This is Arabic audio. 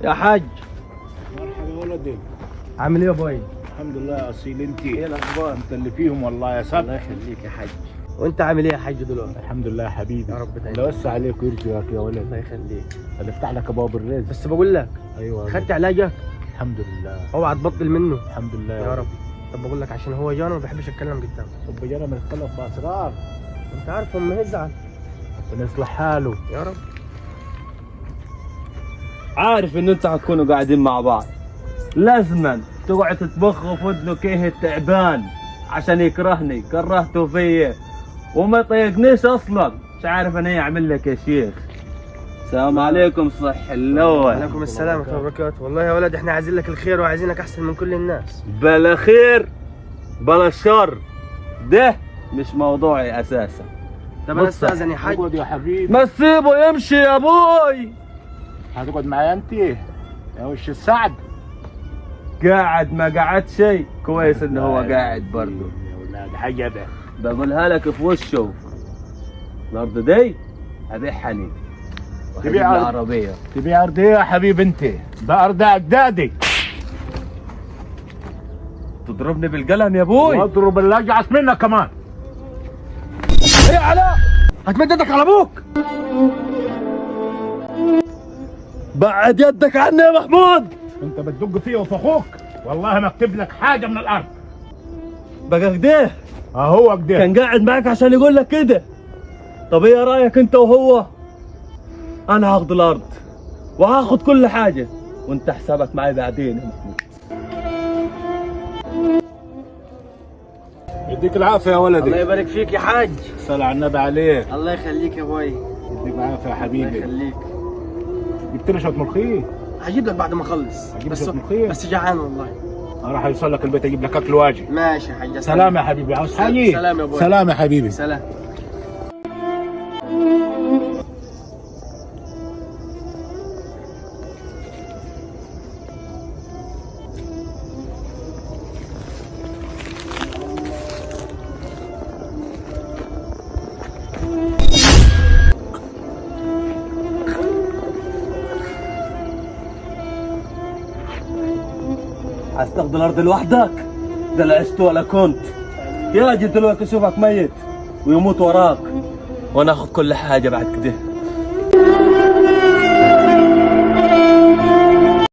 يا حاج. مرحبا ولدي. عامل ايه يا باي؟ الحمد لله يا اصيل. انت ايه الاخبار؟ انت اللي فيهم والله يا سبت. الله يخليك يا حاج. وانت عامل ايه يا حاج دلوقتي؟ الحمد لله يا حبيبي. يا رب دايما. لا وسع عليك ويرزقك يا ولد. الله يخليك. اللي افتح لك ابواب الرزق. بس بقول لك، ايوه خدت علاجك؟ الحمد لله. اوعى تبطل منه. الحمد لله يا رب. طب بقول لك، عشان هو جانا ما بحبش اتكلم قدامه. طب جانا بنتكلم باسرار. انت عارف امه يزعل. بنصلح حاله. يا رب. عارف ان انتوا هتكونوا قاعدين مع بعض، لازما تقعد تطبخوا في ودنه كيه التعبان عشان يكرهني. كرهته فيا وما يطيقنيش اصلا. مش عارف انا ايه اعمل لك يا شيخ. السلام عليكم. صح اللون. عليكم السلام ورحمه الله وبركاته. والله يا ولد احنا عايزين لك الخير وعايزينك احسن من كل الناس. بلا خير بلا شر، ده مش موضوعي اساسا. طب انا استاذن يا حاج. اقعد يا حبيبي. ما تسيبه يمشي يا ابوي. هتقعد معايا انت يا وش السعد. قاعد ما قعد شيء كويس ان هو قاعد برضه. يا ولاد عجبه. بقولها لك في وشه، الارض دي ابيعها لي تبيع أرض؟ العربيه. تبيع ارض ايه يا حبيبي انت؟ ده ارض اجدادي. تضربني بالقلم يا ابوي؟ واضرب اللي اجعص منك كمان. ايه علاء؟ هتمد يدك على ابوك؟ بعد يدك عني يا محمود. انت بتدق فيه وفي اخوك، والله ما اكتب لك حاجه من الارض. بقى كده اهو كده. كان قاعد معاك عشان يقول لك كده. طب ايه رايك انت وهو؟ انا هاخد الارض وهاخد كل حاجه وانت حسابك معي بعدين يا محمود. يديك العافيه يا ولدي. الله يبارك فيك يا حاج. صلى على النبي عليك. الله يخليك يا باي. يديك العافيه يا الله حبيبي. يخليك. جبت لي شويه ملوخيه. هجيب لك بعد ما اخلص. هجيب بس لك ملوخية؟ بس جعان والله. راح يوصل لك البيت اجيب لك اكل واجي. ماشي يا حاج. سلام يا حبيبي. عاوز حاجه؟ سلام يا ابوي. سلام يا حبيبي. سلام. عايز تاخد الارض لوحدك؟ ده لا عشت ولا كنت. يا اجي دلوقتي اشوفك ميت ويموت وراك وانا اخد كل حاجه بعد كده.